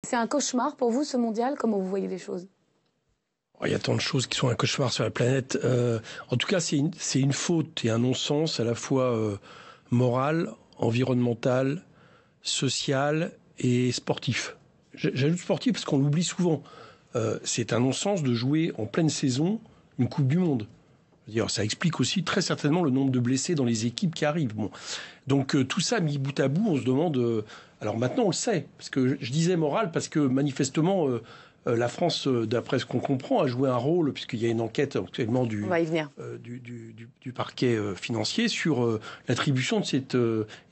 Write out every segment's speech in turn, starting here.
C'est un cauchemar pour vous, ce mondial? Comment vous voyez les choses? Il y a tant de choses qui sont un cauchemar sur la planète. En tout cas, c'est une faute et un non-sens à la fois moral, environnemental, social et sportif. J'ajoute sportif parce qu'on l'oublie souvent. C'est un non-sens de jouer en pleine saison une Coupe du Monde. Ça explique aussi très certainement le nombre de blessés dans les équipes qui arrivent. Bon. Donc tout ça mis bout à bout, on se demande... alors maintenant, on le sait, parce que je disais moral, parce que manifestement... la France, d'après ce qu'on comprend, a joué un rôle, puisqu'il y a une enquête actuellement du parquet financier sur l'attribution de cette...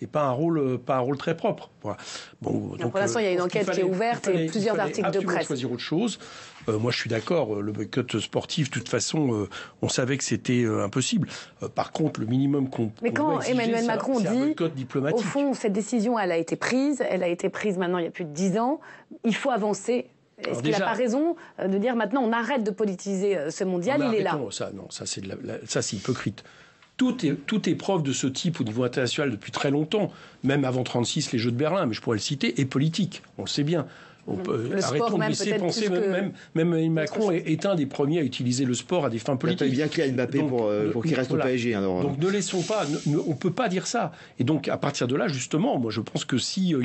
et pas un rôle très propre. Voilà. Bon, donc, pour l'instant, il y a une enquête qui est ouverte et plusieurs articles de presse. Choisir autre chose. Moi, je suis d'accord. Le boycott sportif, de toute façon, on savait que c'était impossible. Par contre, le minimum qu'on... Mais quand Emmanuel Macron dit, au fond, cette décision, elle a été prise maintenant il y a plus de 10 ans, il faut avancer. Est-ce qu'il n'a pas raison de dire maintenant on arrête de politiser ce mondial, il est là? Ça c'est hypocrite. Tout est preuve de ce type au niveau international depuis très longtemps, même avant 1936, les Jeux de Berlin, mais je pourrais le citer, est politique, on le sait bien. Arrêtons de laisser penser, même Macron est un des premiers à utiliser le sport à des fins politiques. Il y a bien Kylian Mbappé pour qu'il reste au PSG. Alors. Donc ne laissons pas, on ne peut pas dire ça. Et donc à partir de là, justement, moi je pense que si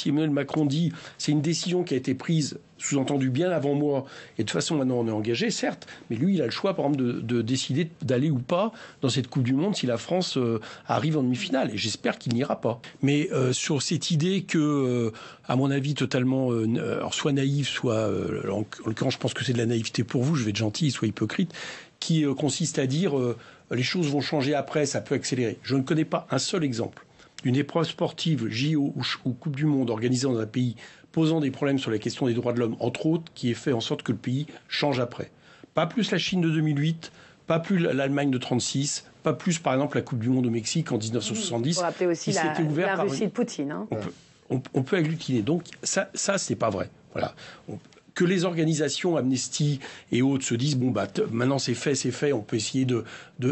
Emmanuel Macron dit c'est une décision qui a été prise, sous-entendu bien avant moi, et de toute façon maintenant on est engagé, certes, mais lui il a le choix par exemple de décider d'aller ou pas dans cette Coupe du Monde si la France arrive en demi-finale, et j'espère qu'il n'ira pas. Mais sur cette idée que, à mon avis totalement, alors soit naïve, soit, en l'occurrence je pense que c'est de la naïveté pour vous, je vais être gentil, soit hypocrite, qui consiste à dire les choses vont changer après, ça peut accélérer. Je ne connais pas un seul exemple d'une épreuve sportive, JO ou Coupe du Monde organisée dans un pays posant des problèmes sur la question des droits de l'homme, entre autres, qui ait fait en sorte que le pays change après. Pas plus la Chine de 2008, pas plus l'Allemagne de 1936, pas plus, par exemple, la Coupe du Monde au Mexique en 1970. Pour rappeler aussi la Russie de Poutine. Hein. On peut agglutiner. Donc ça c'est pas vrai. Voilà. Que les organisations Amnesty et autres se disent maintenant c'est fait, on peut essayer de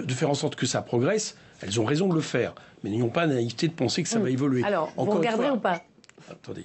faire en sorte que ça progresse. Elles ont raison de le faire, mais n'ayons pas la naïveté de penser que ça va évoluer. Alors, vous regarderez ou pas? Attendez,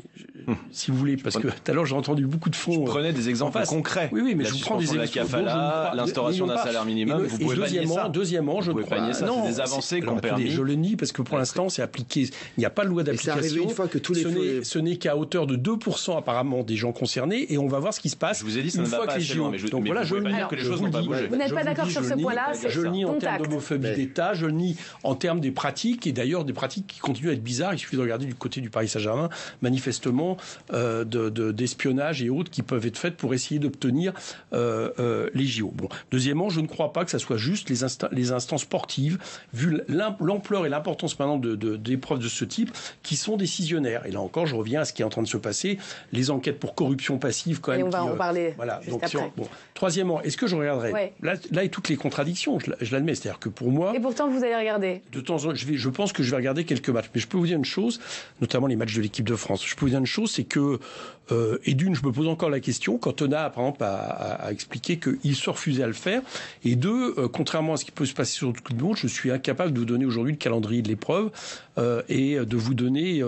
si vous voulez, parce que tout à l'heure j'ai entendu beaucoup de fonds. Je prenais des exemples concrets. Oui, mais je vous prends des exemples. La kafala, l'instauration d'un salaire minimum. Vous pouvez banier ça. Deuxièmement, je crois. Non, c'est des avancées qu'on permet. Je le nie parce que pour l'instant c'est appliqué. Il n'y a pas de loi d'application. Une fois que tous les ce n'est qu'à hauteur de 2% apparemment des gens concernés, et on va voir ce qui se passe. Je vous ai dit, ça ne va pas assez loin. Donc voilà, je le nie. Que les choses n'ont pas bougé. Vous n'êtes pas d'accord sur ce point-là? Je le nie en termes d'homophobie d'État. Je le nie en termes des pratiques, et d'ailleurs des pratiques qui continuent à être bizarres. Il suffit de regarder du côté du Paris Saint-Germain, manifestement. D'espionnage et autres qui peuvent être faites pour essayer d'obtenir les JO. Bon. Deuxièmement, je ne crois pas que ça soit juste les instances sportives, vu l'ampleur et l'importance maintenant d'épreuves de ce type, qui sont décisionnaires. Et là encore, je reviens à ce qui est en train de se passer, les enquêtes pour corruption passive, quand même. Et on va en parler voilà. juste après. Troisièmement, est-ce que je regarderai? Ouais. Là est toutes les contradictions, je l'admets. C'est-à-dire que pour moi... Et pourtant, vous allez regarder? De temps en temps, je pense que je vais regarder quelques matchs. Mais je peux vous dire une chose, notamment les matchs de l'équipe de France. Je peux vous dire une chose, c'est que, et d'une, je me pose encore la question, Cantona, par exemple, a expliqué qu'il se refusait à le faire. Et deux, contrairement à ce qui peut se passer sur tout le monde, je suis incapable de vous donner aujourd'hui le calendrier de l'épreuve et de vous donner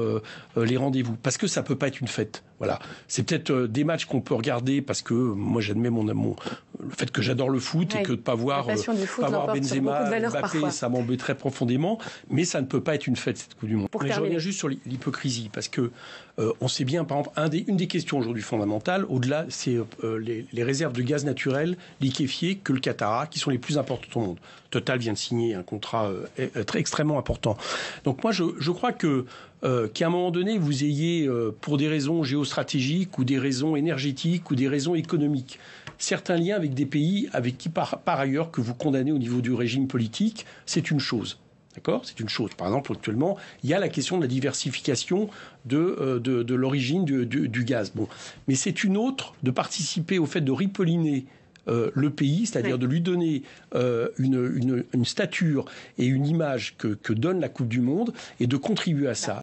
les rendez-vous. Parce que ça peut pas être une fête. Voilà. C'est peut-être des matchs qu'on peut regarder parce que moi j'admets le fait que j'adore le foot et que de pas voir Benzema, Mbappé, ça m'embêterait profondément, mais ça ne peut pas être une fête cette Coupe du Monde. Mais je reviens juste sur l'hypocrisie parce que on sait bien, par exemple, une des questions aujourd'hui fondamentales, au-delà, c'est les réserves de gaz naturel liquéfié que le Qatar a, qui sont les plus importantes au monde. Total vient de signer un contrat extrêmement important. Donc moi je crois que qu'à un moment donné, vous ayez, pour des raisons géostratégiques ou des raisons énergétiques ou des raisons économiques, certains liens avec des pays avec qui, par ailleurs, que vous condamnez au niveau du régime politique, c'est une chose. D'accord ? C'est une chose. Par exemple, actuellement, il y a la question de la diversification de l'origine du gaz. Bon. Mais c'est une autre de participer au fait de ripolliner le pays, c'est-à-dire de lui donner une stature et une image que donne la Coupe du Monde et de contribuer à ça.